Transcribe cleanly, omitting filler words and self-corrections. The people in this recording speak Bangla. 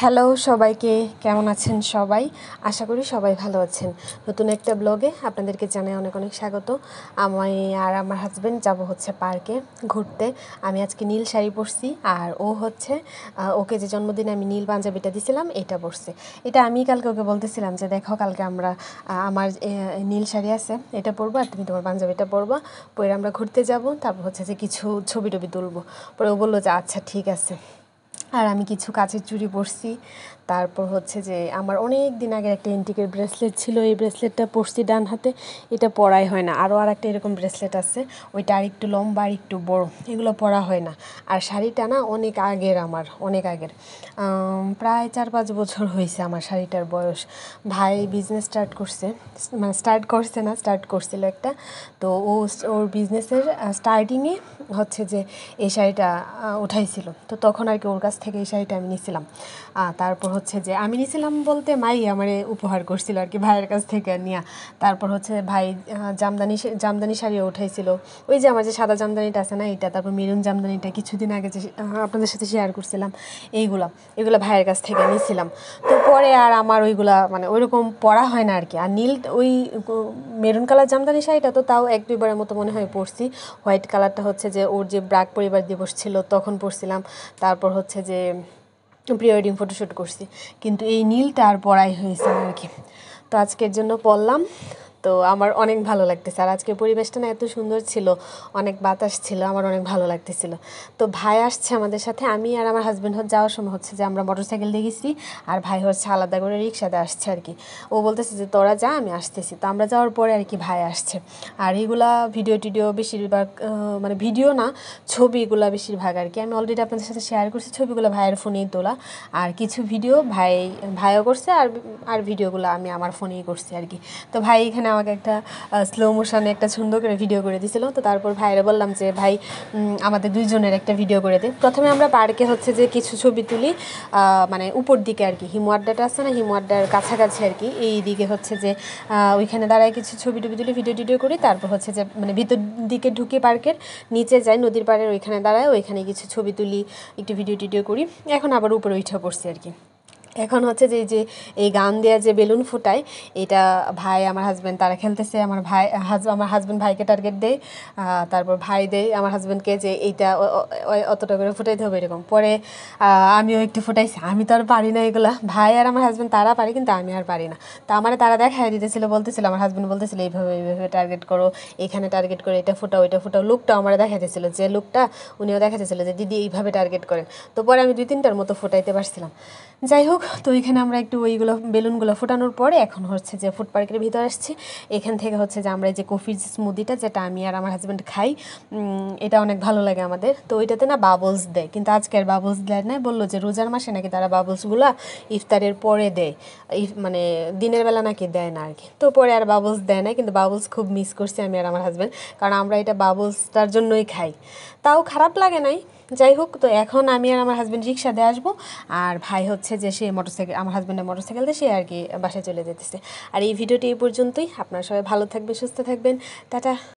হ্যালো সবাইকে, কেমন আছেন সবাই? আশা করি সবাই ভালো আছেন। নতুন একটা ব্লগে আপনাদেরকে জানাই অনেক অনেক স্বাগত। আমি আর আমার হাজব্যান্ড যাব হচ্ছে পার্কে ঘুরতে। আমি আজকে নীল শাড়ি পরছি আর ও হচ্ছে ওকে যে জন্মদিনে আমি নীল পাঞ্জাবিটা দিছিলাম এটা পরছে। এটা আমি কালকে ওকে বলতেছিলাম যে দেখো কালকে আমরা আমার নীল শাড়ি আছে এটা পরবো আর তুমি তোমার পাঞ্জাবিটা পরবা, পরে আমরা ঘুরতে যাব, তারপর হচ্ছে যে কিছু ছবি টবি তুলবো। পরে ও বললো যে আচ্ছা ঠিক আছে। আর আমি কিছু কাচের চুড়ি পরছি। তারপর হচ্ছে যে আমার অনেক দিন আগের একটা এন্টিকের ব্রেসলেট ছিল, এই ব্রেসলেটটা পরছি ডান হাতে, এটা পরাই হয় না। আরও আর একটা এরকম ব্রেসলেট আছে, ওইটা আর একটু লম্বা আর একটু বড়, এগুলো পরা হয় না। আর শাড়িটা না অনেক আগের, আমার অনেক আগের, প্রায় 4-5 বছর হয়েছে আমার শাড়িটার বয়স। ভাই বিজনেস স্টার্ট করছে, মানে স্টার্ট করছিল একটা, তো ওর বিজনেসের স্টার্টিংয়ে হচ্ছে যে এই শাড়িটা উঠাইছিল, তো তখন আর কি ওর কাছ থেকে এই শাড়িটা আমি নিয়েছিলাম। তারপর হচ্ছে যে আমি নিয়েছিলাম বলতে মাই আমারে উপহার করছিল আর কি ভাইয়ের কাছ থেকে নিয়ে। তারপর হচ্ছে ভাই জামদানি শাড়িও উঠাইছিল, ওই যে আমার যে সাদা জামদানিটা আছে না এটা, তারপর মেরুন জামদানিটা কিছুদিন আগে যে আপনাদের সাথে শেয়ার করছিলাম, এগুলো ভাইয়ের কাছ থেকে নিয়েছিলাম। তো পরে আর আমার ওইগুলা মানে ওইরকম পরা হয় না আর কি। আর নীল ওই মেরুন কালার জামদানি শাড়িটা তো তাও 1-2বারের মতো মনে হয় পরছি। হোয়াইট কালারটা হচ্ছে যে ওর যে ব্রাক পরিবার দিবস ছিল তখন পরছিলাম। তারপর হচ্ছে যে প্রি ওয়েডিং ফটোশ্যুট করছি, কিন্তু এই নীলটা আর পরাই হয়েছে আর কি। তো আজকের জন্য পরলাম, তো আমার অনেক ভালো লাগতেছে। আর আজকের পরিবেশটা না এত সুন্দর ছিল, অনেক বাতাস ছিল, আমার অনেক ভালো লাগতেছিল। তো ভাই আসছে আমাদের সাথে, আমি আর আমার হাজব্যান্ড যাওয়ার সময় হচ্ছে যে আমরা মোটরসাইকেল দিয়ে গেছি, আর ভাই হচ্ছে আলাদা করে রিক্সাতে আসছে আর কি। ও বলতেছে যে তোরা যা, আমি আসতেছি। তো আমরা যাওয়ার পরে আর কি ভাই আসছে। আর এইগুলা ভিডিও বেশিরভাগ মানে ভিডিও না, ছবিগুলো বেশিরভাগ আর কি আমি অলরেডি আপনাদের সাথে শেয়ার করছি। ছবিগুলো ভাইয়ের ফোনেই তোলা, আর কিছু ভিডিও ভাইও করছে, আর ভিডিওগুলো আমি আমার ফোনেই করছি আর কি। তো ভাই এখানে আমাকে একটা স্লো মোশনে একটা সুন্দর করে ভিডিও করে দিয়েছিল। তো তারপর ভাইয়েরা বললাম যে ভাই আমাদের দুইজনের একটা ভিডিও করে দে। প্রথমে আমরা পার্কে হচ্ছে যে কিছু ছবি তুলি, মানে উপর দিকে আর কি, হিমু আড্ডাটা আছে না, হিমু আড্ডার কাছাকাছি আর কি, এই দিকে হচ্ছে যে ওইখানে দাঁড়ায় কিছু ছবি টবি তুলি, ভিডিও করি। তারপর হচ্ছে যে মানে ভিতর দিকে ঢুকে পার্কের নিচে যাই, নদীর পাড়ের ওইখানে দাঁড়ায়, ওইখানে কিছু ছবি তুলি, একটু ভিডিও করি। এখন আবার উপরে উঠে পড়ছি আর কি। এখন হচ্ছে যে এই গান দেওয়া যে বেলুন ফুটায়, এটা ভাই আমার হাজব্যান্ড তারা খেলতেছে। আমার হাজব্যান্ড ভাইকে টার্গেট দেয়, তারপর ভাই দেয় আমার হাজব্যান্ডকে যে এইটা অতটা করে ফুটাইতে হবে এরকম। পরে আমিও একটু ফুটাইছি, আমি তো আর পারি না এগুলা। ভাই আর আমার হাজব্যান্ড তারা পারি, কিন্তু আমি আর পারি না। তা আমার তারা দেখাই দিতেছিল, বলতেছিল আমার হাজব্যান্ড বলতেছিল এইভাবে টার্গেট করো, এখানে টার্গেট করে এটা ফুটাও ওইটা ফুটাও। লুকটা আমার দেখাইতেছিল, যে লুকটা উনিও দেখাইতেছিল যে দিদি এইভাবে টার্গেট করেন। তো পরে আমি 2-3টার মতো ফুটাইতে পারছিলাম। যাই হোক, তো এখানে আমরা একটু ওইগুলো বেলুনগুলো ফোটানোর পরে এখন হচ্ছে যে ফুড পার্কের ভিতরে আসছি। এখান থেকে হচ্ছে যে আমরা যে কফির স্মুদিটা, যেটা আমি আর আমার হাজব্যান্ড খাই, এটা অনেক ভালো লাগে আমাদের। তো ওইটাতে না বাবলস দেয়, কিন্তু আজকে আর বাবলস দেয় না। বললো যে রোজার মাসে নাকি তারা বাবলসগুলো ইফতারের পরে দেয়, মানে দিনের বেলা নাকি দেয় না আর কি। তো পরে আর বাবলস দেয় না, কিন্তু বাবলস খুব মিস করছি আমি আর আমার হাজব্যান্ড, কারণ আমরা এটা বাবলসটার জন্যই খাই। তাও খারাপ লাগে নাই। যাই হোক, তো এখন আমি আর আমার হাজব্যান্ড রিক্সা দিয়ে আসবো, আর ভাই হচ্ছে যে সে আমার হাজব্যান্ডের মোটরসাইকেল দিয়ে সে আর কি বাসায় চলে যেতেছে। আর এই ভিডিওটি এই পর্যন্তই। আপনারা সবাই ভালো থাকবেন, সুস্থ থাকবেন, টাটা।